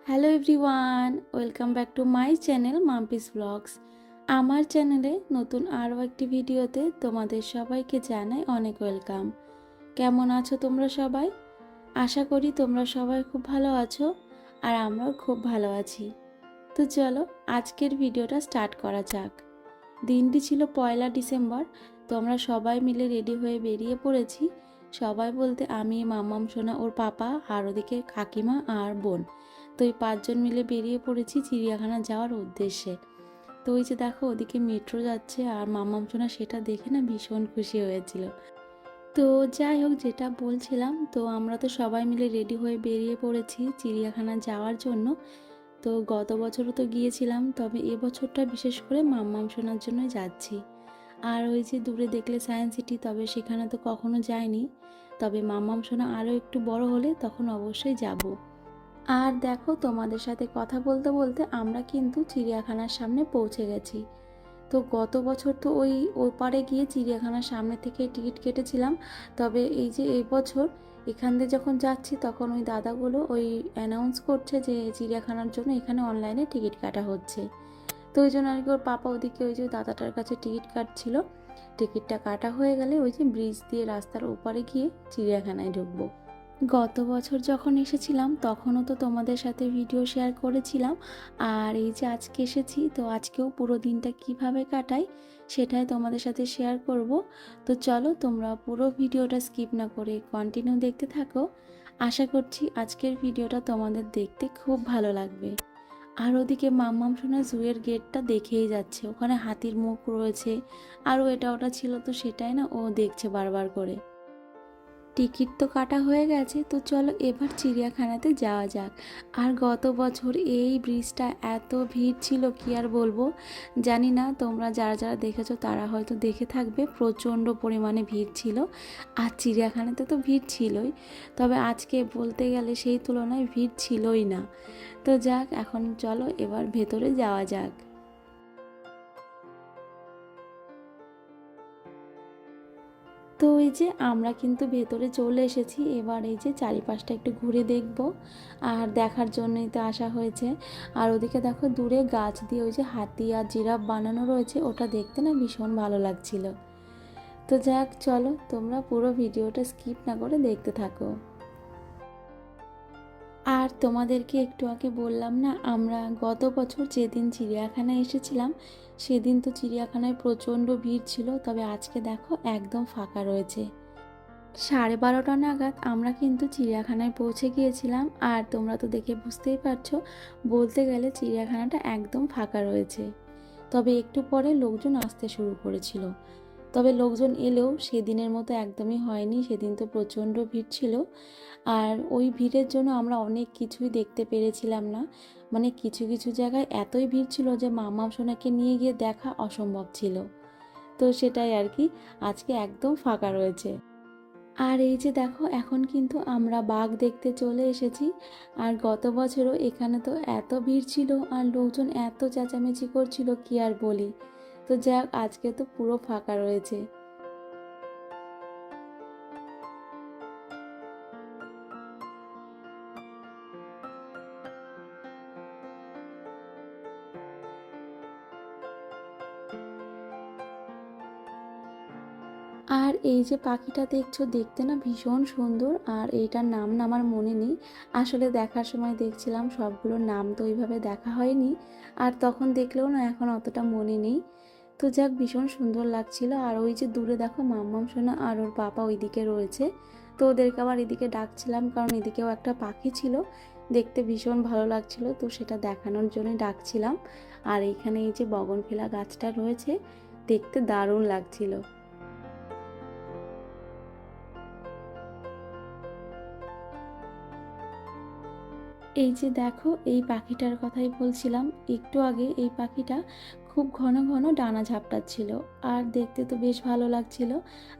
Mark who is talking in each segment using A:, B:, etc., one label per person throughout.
A: Hello everyone, welcome back to my channel Mampi's blogs. আমার চ্যানেলে নতুন আরও একটি ভিডিওতে তোমাদের সবাইকে জানাই অনেক ওয়েলকাম। কেমন আছো তোমরা সবাই? আশা করি তোমরা সবাই খুব ভালো আছো আর আমরাও খুব ভালো আছি। তো চলো আজকের ভিডিওটা স্টার্ট করা যাক। দিনটি ছিল 1 ডিসেম্বর। তো আমরা সবাই মিলে রেডি হয়ে বেরিয়ে পড়েছি। সবাই বলতে আমি, মাম্মাম সোনা, ওর পাপা আর ওদিকে কাকিমা আর বোন। তো এই 5জন মিলে বেরিয়ে পড়েছি চিড়িয়াখানা যাওয়ার উদ্দেশ্যে। তো ওই যে দেখো ওদিকে মেট্রো যাচ্ছে আর মাম্মাম সোনা সেটা দেখে না ভীষণ খুশি হয়েছিল। তো যাই হোক, যেটা বলছিলাম, তো আমরা তো সবাই মিলে রেডি হয়ে বেরিয়ে পড়েছি চিড়িয়াখানা যাওয়ার জন্য। তো গত বছরও তো গিয়েছিলাম, তবে এবছরটা বিশেষ করে মাম্মাম সোনার জন্যই যাচ্ছি। আর ওই যে দূরে দেখলে সায়েন্স সিটি, তবে সেখানে তো কখনো যাইনি। তবে মাম্মাম সোনা আরও একটু বড় হলে তখন অবশ্যই যাব। আর দেখো তোমাদের সাথে কথা বলতে বলতে আমরা কিন্তু চিড়িয়াখানার সামনে পৌঁছে গেছি। তো গত বছর তো ওই পারে গিয়ে চিড়িয়াখানার সামনে থেকে টিকিট কেটেছিলাম। তবে এই যে এই বছর এখান দিয়ে যখন যাচ্ছি তখন ওই দাদাগুলো ওই অ্যানাউন্স করছে যে চিড়িয়াখানার জন্য এখানে অনলাইনে টিকিট কাটা হচ্ছে। তো ওই জন্য আর কি ওর পাপা ওদিকে ওই যে দাদাটার কাছে টিকিট কাটছিল। টিকিটটা কাটা হয়ে গেলে ওই যে ব্রিজ দিয়ে রাস্তার ওপারে গিয়ে চিড়িয়াখানায় ঢুকবো। গত বছর যখন এসেছিলাম তখনও তো তোমাদের সাথে ভিডিও শেয়ার করেছিলাম। আর এই যে আজকে এসেছি, তো আজকেও পুরো দিনটা কিভাবে কাটাই সেটাই তোমাদের সাথে শেয়ার করব। তো চলো তোমরা পুরো ভিডিওটা স্কিপ না করে কন্টিনিউ দেখতে থাকো। আশা করছি আজকের ভিডিওটা তোমাদের দেখতে খুব ভালো লাগবে। আর ওদিকে মাম্মাম সোনা জুয়ের গেটটা দেখেই যাচ্ছে, ওখানে হাতির মুখ রয়েছে। আরও এটা ওটা ছিল, তো সেটাই না ও দেখছে বারবার করে। টিকিট তো কাটা হয়ে গেছে, তো চলো এবার চিড়িয়াখানাতে যাওয়া যাক। আর গত বছর এই ব্রিজটা এত ভিড় ছিল কি আর বলবো। জানি না তোমরা যারা যারা দেখেছো তারা হয়তো দেখে থাকবে, প্রচণ্ড পরিমাণে ভিড় ছিল। আর চিড়িয়াখানাতে তো ভিড় ছিলই, তবে আজকে বলতে গেলে সেই তুলনায় ভিড় ছিলই না। তো যাক, এখন চলো এবার ভেতরে যাওয়া যাক। তো এই যে আমরা কিন্তু ভেতরে চলে এসেছি। এবার এই যে চারিপাশটা একটু ঘুরে দেখব, আর দেখার জন্যই তো আসা হয়েছে। আর ওদিকে দেখো দূরে গাছ দিয়ে ওই যে হাতি আর জিরাফ বানানো রয়েছে, ওটা দেখতে না ভীষণ ভালো লাগছিল। তো যাক, চলো তোমরা পুরো ভিডিওটা স্কিপ না করে দেখতে থাকো। আর তোমাদেরকে একটু আগে বললাম না, আমরা গত বছর যেদিন চিড়িয়াখানায় এসেছিলাম সেদিন তো চিড়িয়াখানায় প্রচণ্ড ভিড় ছিল, তবে আজকে দেখো একদম ফাঁকা রয়েছে। 12:30 নাগাদ আমরা কিন্তু চিড়িয়াখানায় পৌঁছে গিয়েছিলাম। আর তোমরা তো দেখে বুঝতেই পারছো, বলতে গেলে চিড়িয়াখানাটা একদম ফাঁকা রয়েছে। তবে একটু পরে লোকজন আসতে শুরু করেছিল। তবে লোকজন এলেও সেদিনের মতো একদমই হয়নি, সেদিন তো প্রচণ্ড ভিড় ছিল। আর ওই ভিড়ের জন্য আমরা অনেক কিছুই দেখতে পেরেছিলাম না। মানে কিছু কিছু জায়গায় এতই ভিড় ছিল যে মামা সোনাকে নিয়ে গিয়ে দেখা অসম্ভব ছিল। তো সেটাই আর কি, আজকে একদম ফাঁকা রয়েছে। আর এই যে দেখো এখন কিন্তু আমরা বাঘ দেখতে চলে এসেছি। আর গত বছরও এখানে তো এত ভিড় ছিল আর লোকজন এত চেঁচামেচি করছিল কি আর বলি। তো যাক, আজকে তো পুরো ফাঁকা রয়েছে। আর এই যে পাখিটা দেখছো, দেখতে না ভীষণ সুন্দর। আর এইটার নাম না আমার মনে নেই, আসলে দেখার সময় দেখছিলাম, সবগুলোর নাম তো ওইভাবে দেখা হয়নি। আর তখন দেখলেও না এখন অতটা মনে নেই। তো যাক, ভীষণ সুন্দর লাগছিল। আর ওই যে দূরে দেখো মাম্মাম সোনা আর ওর পাপা ওইদিকে রয়েছে। তো ওদেরকে আবার এদিকে ডাকছিলাম, কারণ এদিকেও একটা পাখি ছিল, দেখতে ভীষণ ভালো লাগছিল, তো সেটা দেখানোর জন্যই ডাকছিলাম। আর এইখানে এই যে বগনভেলা গাছটা রয়েছে, দেখতে দারুণ লাগছিল। এই যে দেখো এই পাখিটার কথাই বলছিলাম একটু আগে, এই পাখিটা খুব ঘন ঘন ডানা ঝাপটাচ্ছিল। আর দেখতে তো বেশ ভালো লাগছিল।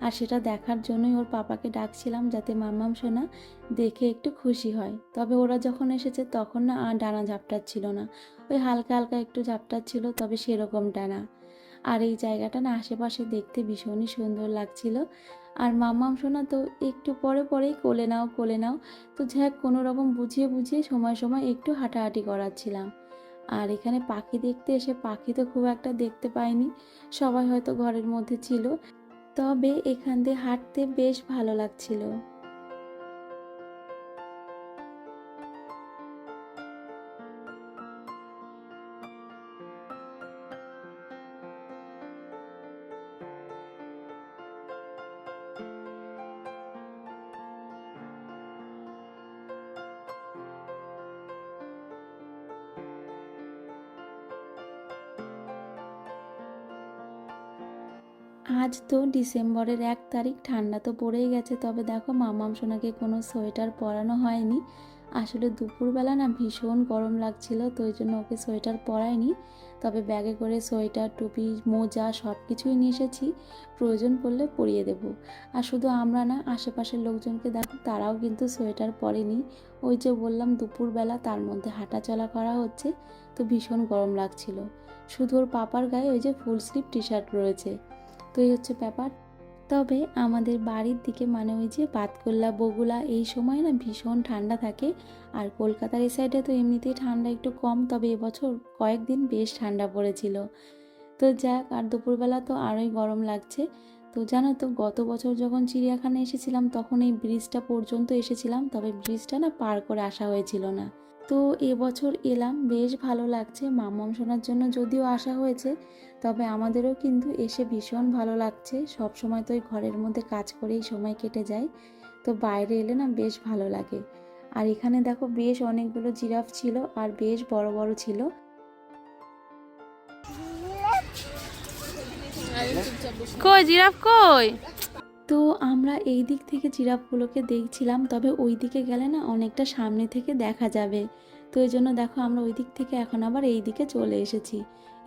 A: আর সেটা দেখার জন্যই ওর পাপাকে ডাকছিলাম, যাতে মাম্মাম সোনা দেখে একটু খুশি হয়। তবে ওরা যখন এসেছে তখন না আর ডানা ঝাপটাচ্ছিল না, ওই হালকা হালকা একটু ঝাপটাচ্ছিল, তবে সেরকম ডানা। আর এই জায়গাটা না আশেপাশে দেখতে ভীষণই সুন্দর লাগছিল। আর মাম্মাম সোনা তো একটু পরে পরেই কোলে নাও কোলে নাও। তো যাক কোনো রকম বুঝিয়ে বুঝিয়ে সময় সময় একটু হাঁটাহাঁটি করাচ্ছিলাম। আর এখানে পাখি দেখতে এসে পাখি তো খুব একটা দেখতে পাইনি, সবাই হয়তো ঘরের মধ্যে ছিল। তবে এখান দিয়ে হাঁটতে বেশ ভালো লাগছিল। আজ তো ডিসেম্বরের 1 তারিখ, ঠান্ডা তো পড়েই গেছে। তবে দেখো মামাম সোনাকে কোনো সোয়েটার পরানো হয়নি। আসলে দুপুরবেলা না ভীষণ গরম লাগছিল, তো ওই জন্য ওকে সোয়েটার পরাইনি। তবে ব্যাগে করে সোয়েটার, টুপি, মোজা সব কিছুই নিয়ে এসেছি, প্রয়োজন পড়লে পরিয়ে দেব। আর শুধু আমরা না, আশেপাশের লোকজনকে দেখো তারাও কিন্তু সোয়েটার পরেনি। ওই যে বললাম দুপুরবেলা, তার মধ্যে হাঁটাচলা করা হচ্ছে, তো ভীষণ গরম লাগছিল। শুধু ওর পাপার গায়ে ওই যে ফুল স্লিভ টি শার্ট রয়েছে। তো এই হচ্ছে ব্যাপার। তবে আমাদের বাড়ির দিকে মানে ওই যে বাতকুল্লা, বগুলা, এই সময় না ভীষণ ঠান্ডা থাকে। আর কলকাতার এই সাইডে তো এমনিতেই ঠান্ডা একটু কম, তবে এবছর কয়েকদিন বেশ ঠান্ডা পড়েছিল। তো যাক, আর দুপুরবেলা তো আরোই গরম লাগছে। তো জানো তো, গত বছর যখন চিড়িয়াখানা এসেছিলাম তখন এই ব্রিজটা পর্যন্ত এসেছিলাম, তবে ব্রিজটা না পার করে আসা হয়েছিল না। তো এবছর এলাম, বেশ ভালো লাগছে। মাম্মাম শোনার জন্য যদিও আসা হয়েছে, তবে আমাদেরও কিন্তু এসে ভীষণ ভালো লাগছে। সব সময় তো ওই ঘরের মধ্যে কাজ করেই সময় কেটে যায়, তো বাইরে এলে না বেশ ভালো লাগে। আর এখানে দেখো বেশ অনেকগুলো জিরাফ ছিল, আর বেশ বড় বড় ছিল।
B: কই জিরাফ কই?
A: তো আমরা এই দিক থেকে জিরাফগুলোকে দেখছিলাম, তবে ওই দিকে গেলে না অনেকটা সামনে থেকে দেখা যাবে। তো এই জন্য দেখো আমরা ওই দিক থেকে এখন আবার এই দিকে চলে এসেছি।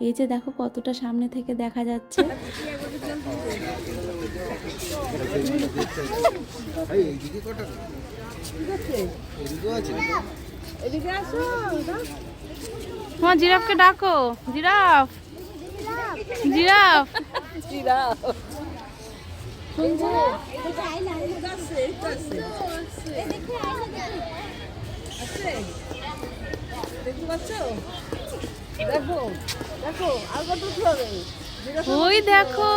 A: এই যে দেখো কতটা সামনে থেকে দেখা যাচ্ছে।
B: তোমার জিরাফকে ডাকো। জিরাফ জিরাফ জিরাফ ওই দেখো।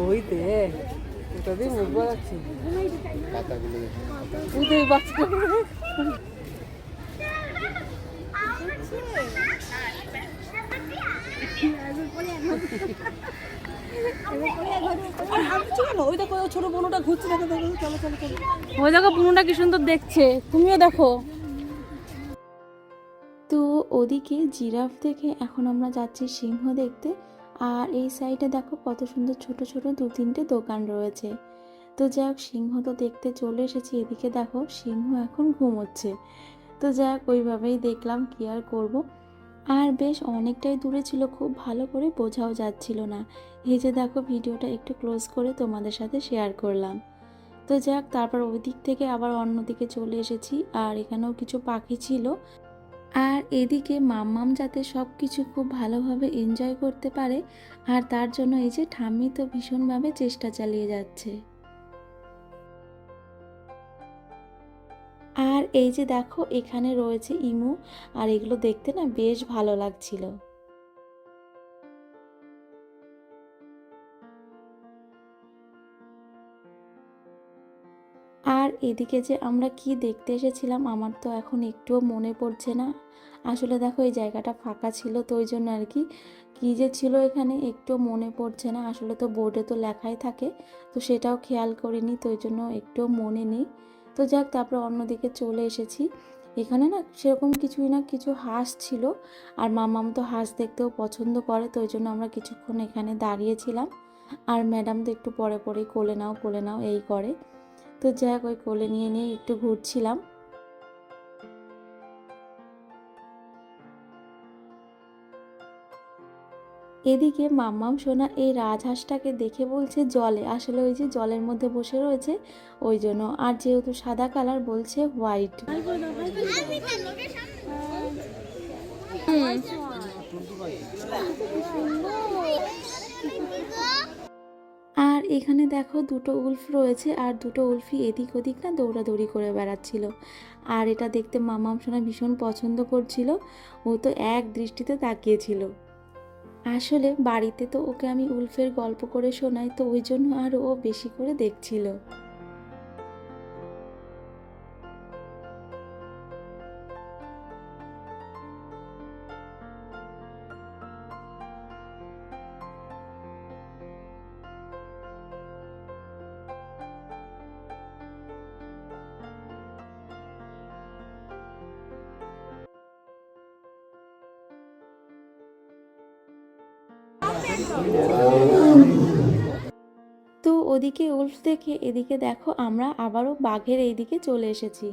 B: ওই দেখ, ওটা দিয়ে মুখ বাড়াচ্ছে পাতাগুলো। ওদের বাচ্চা ছোট বুনুটা ঘুরছে, দেখো দেখো, চলো চলো চলো। ওই দেখো বুনুটা কি সুন্দর দেখছে, তুমিও দেখো।
A: তো ওদিকে জিরাফ দেখে এখন আমরা যাচ্ছি সিংহ দেখতে। আর এই সাইডে দেখো কত সুন্দর ছোট ছোট 2-3টে দোকান রয়েছে। তো যাক, সিংহ তো দেখতে চলে এসেছি। এদিকে দেখো সিংহ এখন ঘুমোচ্ছে। তো যাক, ওইভাবেই দেখলাম, কি আর করব। আর বেশ অনেকটাই দূরে ছিল, খুব ভালো করে বোঝাও যাচ্ছিল না। এই যে দেখো ভিডিওটা একটু ক্লোজ করে তোমাদের সাথে শেয়ার করলাম। তো যাক, তারপর ওই দিক থেকে আবার অন্যদিকে চলে এসেছি। আর এখানেও কিছু পাখি ছিল। আর এদিকে মাম্মাম যাতে সব কিছু খুব ভালোভাবে এনজয় করতে পারে, আর তার জন্য এই যে ঠাম্মি তো ভীষণভাবে চেষ্টা চালিয়ে যাচ্ছে। আর এই যে দেখো এখানে রয়েছে ইমু, আর এগুলো দেখতে না বেশ ভালো লাগছিল। আর এদিকে যে আমরা কি দেখতে এসেছিলাম আমার তো এখন একটুও মনে পড়ছে না। আসলে দেখো এই জায়গাটা ফাঁকা ছিল, তো ওই জন্য আর কি কী যে ছিল এখানে একটুও মনে পড়ছে না। আসলে তো বোর্ডে তো লেখাই থাকে, তো সেটাও খেয়াল করিনি, তো ওই জন্য একটুও মনে নেই। তো যাক, তারপরে অন্যদিকে চলে এসেছি। এখানে না সেরকম কিছুই না, কিছু হাঁস ছিল। আর মামাম তো হাঁস দেখতেও পছন্দ করে, তো ওই জন্য আমরা কিছুক্ষণ এখানে দাঁড়িয়েছিলাম। আর ম্যাডাম তো একটু পরে পরেই কোলে নাও এই করে। তো যাক, ওই কোলে নিয়ে নিয়ে একটু ঘুরছিলাম। এদিকে মাম্মাম সোনা এই রাজহাঁসটাকে দেখে বলছে জলে, আসলে ওই যে জলের মধ্যে বসে রয়েছে ওই জন্য। আর যেহেতু সাদা কালার বলছে হোয়াইট। আর এখানে দেখো দুটো উল্ফ রয়েছে, আর দুটো উল্ফই এদিক ওদিক না দৌড়াদৌড়ি করে বেড়াচ্ছিল। আর এটা দেখতে মামাম সোনা ভীষণ পছন্দ করছিল, ও তো এক দৃষ্টিতে তাকিয়েছিল। আসলে বাড়িতে তো ওকে আমি উল্ফের গল্প করে শোনাই, তো ওই জন্য আরও ও বেশি করে দেখছিল। তো ওদিকে উল্ফ দেখে এদিকে দেখো আমরা আবারও বাঘের এইদিকে চলে এসেছি।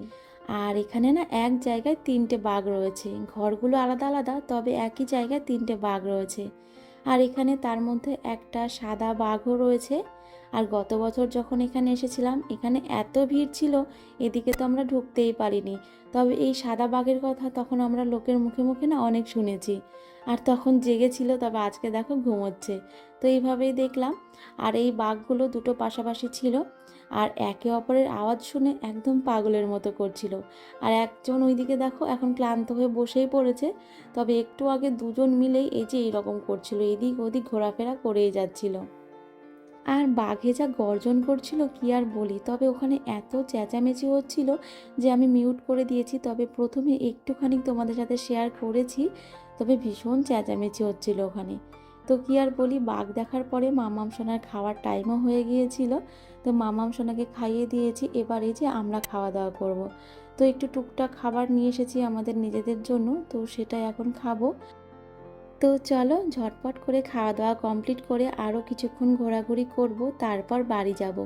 A: আর এখানে না এক জায়গায় তিনটে বাঘ রয়েছে, ঘরগুলো আলাদা আলাদা, তবে একই জায়গায় তিনটে বাঘ রয়েছে। আর এখানে তার মধ্যে একটা সাদা বাঘও রয়েছে। আর গত বছর যখন এখানে এসেছিলাম, এখানে এত ভিড় ছিল, এদিকে তো আমরা ঢুকতেই পারিনি। তবে এই সাদা বাঘের কথা তখন আমরা লোকের মুখে মুখে না অনেক শুনেছি। আর তখন জেগেছিল, তবে আজকে দেখো ঘুমোচ্ছে। তো এইভাবেই দেখলাম। আর এই বাঘগুলো দুটো পাশাপাশি ছিল, আর একে অপরের আওয়াজ শুনে একদম পাগলের মতো করছিল। আর একজন ওইদিকে দেখো এখন ক্লান্ত হয়ে বসেই পড়েছে, তবে একটু আগে দুজন মিলেই এই যে এইরকম করছিল, এদিক ওদিক ঘোরাফেরা করেই যাচ্ছিল। আর বাঘে যা গর্জন করছিল কি আর বলি, তবে ওখানে এত চেঁচামেচি হচ্ছিল যে আমি মিউট করে দিয়েছি। তবে প্রথমে একটুখানি তোমাদের সাথে শেয়ার করেছি, তবে ভীষণ চেঁচামেচি হচ্ছিল ওখানে। তো কি আর বলি, বাঘ দেখার পরে মামাম সোনার খাওয়ার টাইমও হয়ে গিয়েছিল। তো মামাম সোনাকে খাইয়ে দিয়েছি, এবার এই যে আমরা খাওয়া দাওয়া করব। তো একটু টুকটাক খাবার নিয়ে এসেছি আমাদের নিজেদের জন্য, তো সেটাই এখন খাবো। তো চলো ঝটপট করে খাওয়া দাওয়া কমপ্লিট করে আরও কিছুক্ষণ ঘোরাঘুরি করব, তারপর বাড়ি যাব।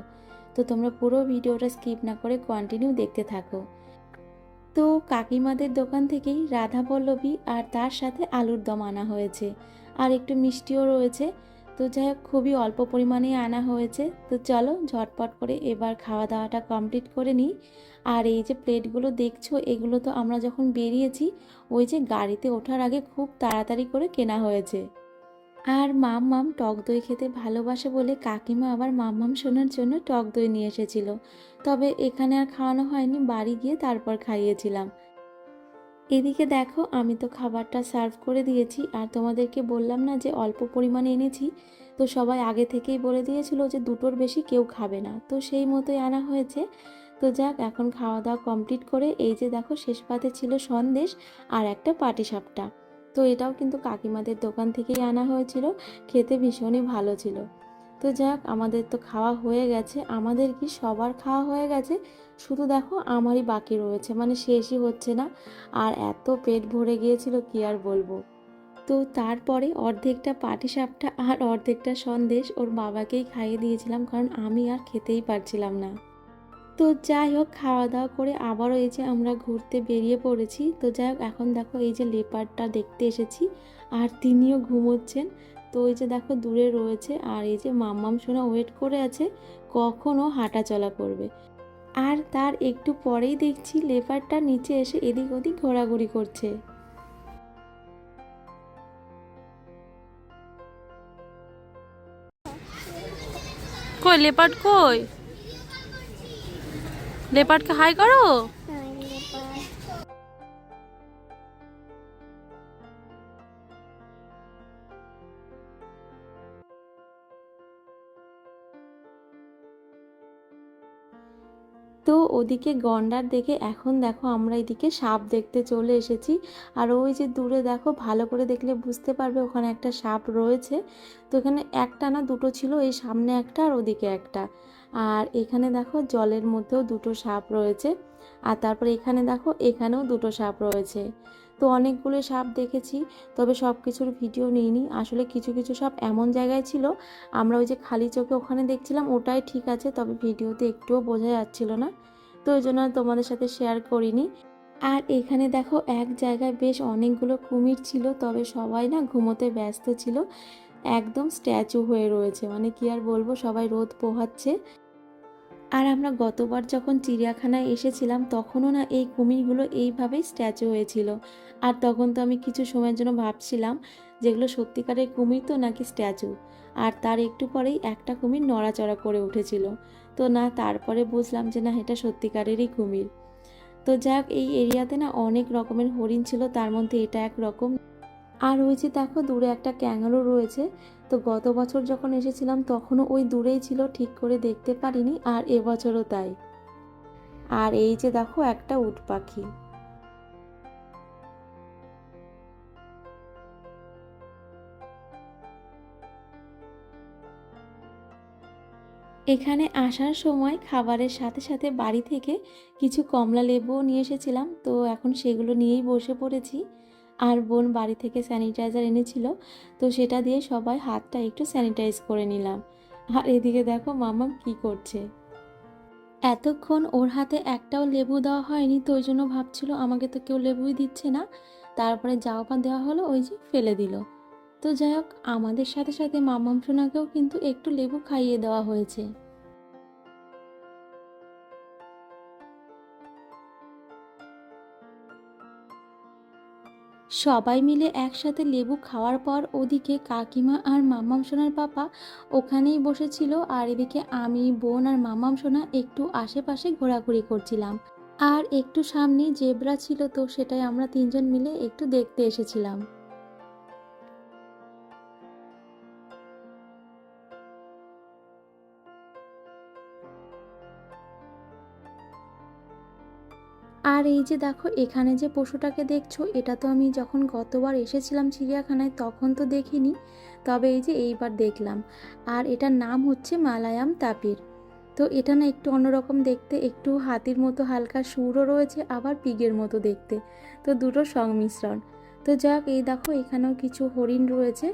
A: তো তোমরা পুরো ভিডিওটা স্কিপ না করে কন্টিনিউ দেখতে থাকো। তো কাকিমাদের দোকান থেকেই রাধা পল্লবী আর তার সাথে আলুর দম আনা হয়েছে, আর একটু মিষ্টিও রয়েছে। তো যাই হোক খুবই অল্প পরিমাণেই আনা হয়েছে। তো চলো ঝটপট করে এবার খাওয়া দাওয়াটা কমপ্লিট করে নিই। আর এই যে প্লেটগুলো দেখছো, এগুলো তো আমরা যখন বেরিয়েছি ওই যে গাড়িতে ওঠার আগে খুব তাড়াতাড়ি করে কেনা হয়েছে। আর মাম্মাম টক দই খেতে ভালোবাসে বলে কাকিমা আবার মাম্মাম শোনার জন্য টক দই নিয়ে এসেছিল। তবে এখানে আর খাওয়ানো হয়নি, বাড়ি গিয়ে তারপর খাইয়েছিলাম। এদিকে দেখো আমি তো খাবারটা সার্ভ করে দিয়েছি, আর তোমাদেরকে বললাম না যে অল্প পরিমাণে এনেছি। তো সবাই আগে থেকেই বলে দিয়েছিল যে দুটোর বেশি কেউ খাবে না, তো সেই মতোই আনা হয়েছে। তো যাক, এখন খাওয়া দাওয়া কমপ্লিট করে এই যে দেখো শেষ পাতে ছিল সন্দেশ আর একটা পাটিসাপটা। তো এটাও কিন্তু কাকিমাদের দোকান থেকেই আনা হয়েছিল, খেতে ভীষণই ভালো ছিল। তো যাক, আমাদের তো খাওয়া হয়ে গেছে, আমাদের কি সবার খাওয়া হয়ে গেছে, শুধু দেখো আমারই বাকি রয়েছে, মানে শেষই হচ্ছে না। আর এত পেট ভরে গিয়েছিল কি আর বলবো। তো তারপরে অর্ধেকটা পাটিসাপটা আর অর্ধেকটা সন্দেশ ওর বাবাকেই খাইয়ে দিয়েছিলাম, কারণ আমি আর খেতেই পারছিলাম না। তো যাই হোক, খাওয়া দাওয়া করে আবারও এই যে আমরা ঘুরতে বেরিয়ে পড়েছি। তো যাই হোক, এখন দেখো এই যে লেপার্ডটা দেখতে এসেছি, আর তিনিও ঘুমোচ্ছেন। তো ওই যে দেখো দূরে রয়েছে, আর এই যে মাম্মাম সোনা ওয়েট করে আছে কখনও হাঁটা চলা করবে। আর তার একটু পরেই দেখছি লেপার্ডটা নিচে এসে এদিক ওদিক ঘোরাঘুরি করছে।
B: কই লেপার্ড কই? লেপার্ডকে হাই করো।
A: তো ওদিকে গন্ডার দেখে এখন দেখো আমরা এদিকে সাপ দেখতে চলে এসেছি। আর ওই যে দূরে দেখো, ভালো করে দেখলে বুঝতে পারবে ওখানে একটা সাপ রয়েছে। তো এখানে একটা না দুটো ছিল, এই সামনে একটা আর ওদিকে একটা। আর এখানে দেখো জলের মধ্যেও দুটো সাপ রয়েছে। আর তারপরে এখানে দেখো, এখানেও দুটো সাপ রয়েছে। তো অনেকগুলো সাপ দেখেছি, তবে সব কিছুর ভিডিও নিইনি। আসলে কিছু কিছু সাপ এমন জায়গায় ছিল, আমরা ওই যে খালি চোখে ওখানে দেখছিলাম ওটাই ঠিক আছে, তবে ভিডিওতে একটুও বোঝা যাচ্ছিল না। তো ওই জন্য তোমাদের সাথে শেয়ার করিনি। আর এখানে দেখো এক জায়গায় বেশ অনেকগুলো কুমির ছিল, তবে সবাই না ঘুমোতে ব্যস্ত ছিল, একদম স্ট্যাচু হয়ে রয়েছে, মানে কি আর বলবো, সবাই রোদ পোহাচ্ছে। আর আমরা গতবার যখন চিড়িয়াখানায় এসেছিলাম তখনও না এই কুমিরগুলো এইভাবেই স্ট্যাচু হয়েছিল। আর তখন তো আমি কিছু সময়ের জন্য ভাবছিলাম যেগুলো সত্যিকারের কুমির তো নাকি স্ট্যাচু। আর তার একটু পরেই একটা কুমির নড়াচড়া করে উঠেছিল। তো না, তারপরে বুঝলাম যে না, এটা সত্যিকারেরই কুমির। তো যাই হোক, এই এরিয়াতে না অনেক রকমের হরিণ ছিল, তার মধ্যে এটা এক রকম। আর ওই যে দেখো দূরে একটা ক্যাঙ্গারু রয়েছে। তো গত বছর যখন এসেছিলাম তখনও ওই দূরেই ছিল, ঠিক করে দেখতে পারিনি, আর এবছরও তাই। আর এই যে দেখো একটা উট পাখি। এখানে আসার সময় খাবারের সাথে সাথে বাড়ি থেকে কিছু কমলা লেবুও নিয়ে এসেছিলাম, তো এখন সেগুলো নিয়েই বসে পড়েছি। আর বোন বাড়ি থেকে স্যানিটাইজার এনেছিল, তো সেটা দিয়ে সবাই হাতটা একটু স্যানিটাইজ করে নিলাম। আর এদিকে দেখো মামাম কি করছে। এতক্ষণ ওর হাতে একটাও লেবু দেওয়া হয়নি, তো ওই জন্য ভাবছিল আমাকে তো কেউ লেবুই দিচ্ছে না। তারপরে যাও পা দেওয়া হলো, ওই যে ফেলে দিল। তো যাই হোক, আমাদের সাথে সাথে মামাম সোনাকেও কিন্তু একটু লেবু খাইয়ে দেওয়া হয়েছে। সবাই মিলে একসাথে লেবু খাওয়ার পর ওদিকে কাকিমা আর মামাম সোনার পাপা ওখানেই বসেছিল, আর এদিকে আমি, বোন আর মামাম সোনা একটু আশেপাশে ঘোরাঘুরি করছিলাম। আর একটু সামনে জেব্রা ছিল, তো সেটাই আমরা তিনজন মিলে একটু দেখতে এসেছিলাম। আর এই যে দেখো এখানে যে পশুটাকে দেখছো, এটা তো আমি যখন গতবার এসেছিলাম চিড়িয়াখানায় তখন তো দেখিনি, তবে এই যে এইবার দেখলাম। আর এটার নাম হচ্ছে মালায়াম তাপির। তো এটা না একটু অন্যরকম দেখতে, একটু হাতির মতো হালকা সুরও রয়েছে, আবার পিগের মতো দেখতে। তো দুটো সংমিশ্রণ। তো যাক, এই দেখো এখানেও কিছু হরিণ রয়েছে।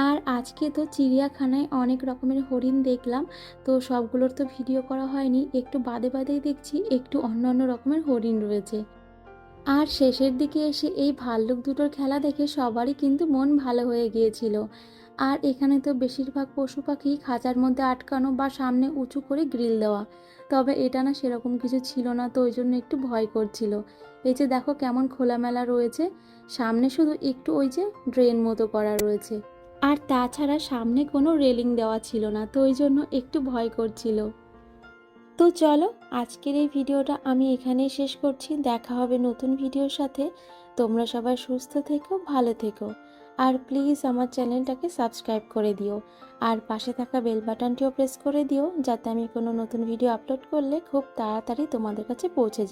A: আর আজকে তো চিড়িয়াখানায় অনেক রকমের হরিণ দেখলাম, তো সবগুলোর তো ভিডিও করা হয়নি, একটু বাদে বাদেই দেখছি একটু অন্য অন্য রকমের হরিণ রয়েছে। আর শেষের দিকে এসে এই ভাল্লুক দুটোর খেলা দেখে সবারই কিন্তু মন ভালো হয়ে গিয়েছিল। আর এখানে তো বেশিরভাগ পশু পাখি খাঁচার মধ্যে আটকানো বা সামনে উঁচু করে গ্রিল দেওয়া, তবে এটা না সেরকম কিছু ছিল না, তো ওই জন্য একটু ভয় করছিল। এই যে দেখো কেমন খোলামেলা রয়েছে, সামনে শুধু একটু ওই যে ড্রেন মতো করা রয়েছে। আর তাছাড়া সামনে কোনো রেলিং দেওয়া ছিল না, তো ওই জন্য একটু ভয় করছিল। তো চলো, আজকের এই ভিডিওটা আমি এখানেই শেষ করছি। দেখা হবে নতুন ভিডিওর সাথে। তোমরা সবাই সুস্থ থেকো, ভালো থেকো। আর প্লিজ আমার চ্যানেলটাকে সাবস্ক্রাইব করে দিও। আর পাশে থাকা বেল বাটনটিও প্রেস করে দিও, যাতে আমি কোনো নতুন ভিডিও আপলোড করলে খুব তাড়াতাড়ি তোমাদের কাছে পৌঁছে যায়।